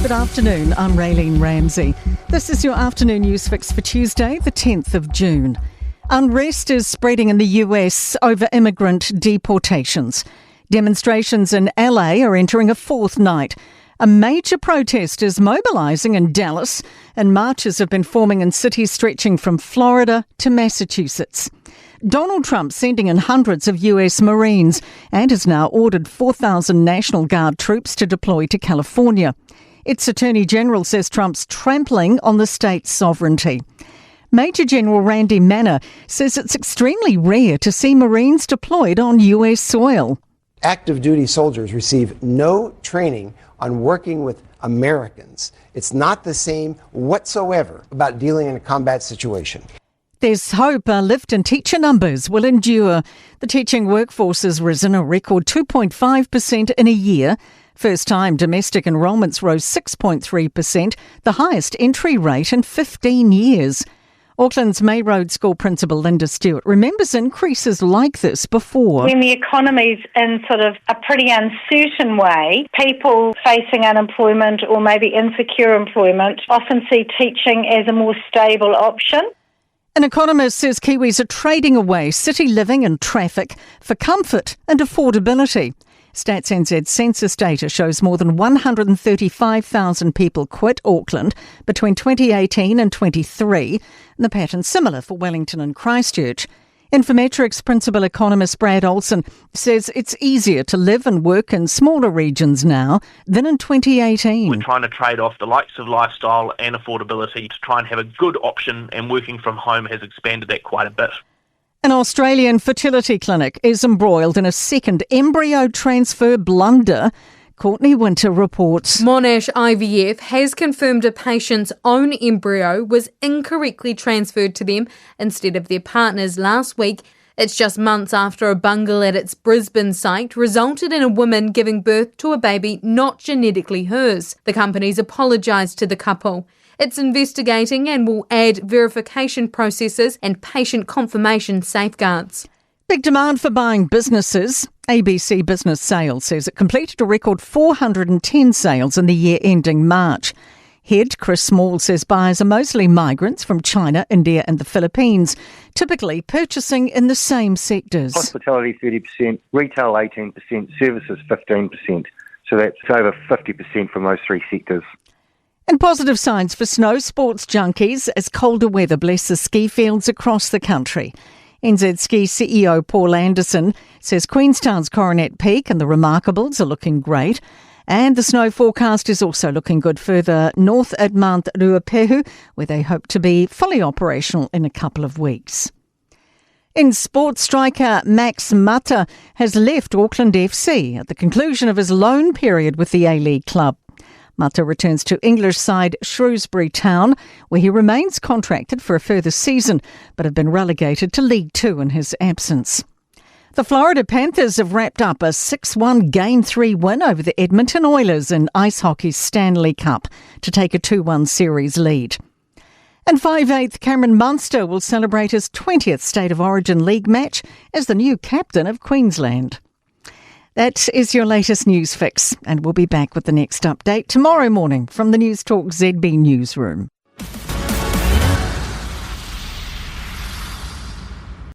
Good afternoon, I'm Raylene Ramsey. This is your afternoon news fix for Tuesday, the 10th of June. Unrest is spreading in the US over immigrant deportations. Demonstrations in LA are entering a fourth night. A major protest is mobilising in Dallas, and marches have been forming in cities stretching from Florida to Massachusetts. Donald Trump sending in hundreds of US Marines and has now ordered 4,000 National Guard troops to deploy to California. Its Attorney General says Trump's trampling on the state's sovereignty. Major General Randy Manner says it's extremely rare to see Marines deployed on US soil. Active duty soldiers receive no training on working with Americans. It's not the same whatsoever about dealing in a combat situation. There's hope a lift in teacher numbers will endure. The teaching workforce has risen a record 2.5% in a year. First-time domestic enrolments rose 6.3%, the highest entry rate in 15 years. Auckland's May Road School Principal Linda Stewart remembers increases like this before. When the economy's in sort of a pretty uncertain way, people facing unemployment or maybe insecure employment often see teaching as a more stable option. An economist says Kiwis are trading away city living and traffic for comfort and affordability. Stats NZ census data shows more than 135,000 people quit Auckland between 2018 and 23, and the pattern's similar for Wellington and Christchurch. Infometrics principal economist Brad Olsen says it's easier to live and work in smaller regions now than in 2018. We're trying to trade off the likes of lifestyle and affordability to try and have a good option, and working from home has expanded that quite a bit. An Australian fertility clinic is embroiled in a second embryo transfer blunder. Courtney Winter reports. Monash IVF has confirmed a patient's own embryo was incorrectly transferred to them instead of their partner's last week. It's just months after a bungle at its Brisbane site resulted in a woman giving birth to a baby not genetically hers. The company's apologised to the couple. It's investigating and will add verification processes and patient confirmation safeguards. Big demand for buying businesses. ABC Business Sales says it completed a record 410 sales in the year ending March. Head Chris Small says buyers are mostly migrants from China, India and the Philippines, typically purchasing in the same sectors. Hospitality 30%, retail 18%, services 15%. So that's over 50% from those three sectors. And positive signs for snow sports junkies as colder weather blesses ski fields across the country. NZ Ski CEO Paul Anderson says Queenstown's Coronet Peak and the Remarkables are looking great. And the snow forecast is also looking good further north at Mount Ruapehu, where they hope to be fully operational in a couple of weeks. In sports, striker Max Mata has left Auckland FC at the conclusion of his loan period with the A-League club. Mata returns to English side Shrewsbury Town, where he remains contracted for a further season, but have been relegated to League Two in his absence. The Florida Panthers have wrapped up a 6-1 Game 3 win over the Edmonton Oilers in Ice Hockey's Stanley Cup to take a 2-1 series lead. And 5/8 Cameron Munster will celebrate his 20th State of Origin League match as the new captain of Queensland. That is your latest news fix, and we'll be back with the next update tomorrow morning from the Newstalk ZB newsroom.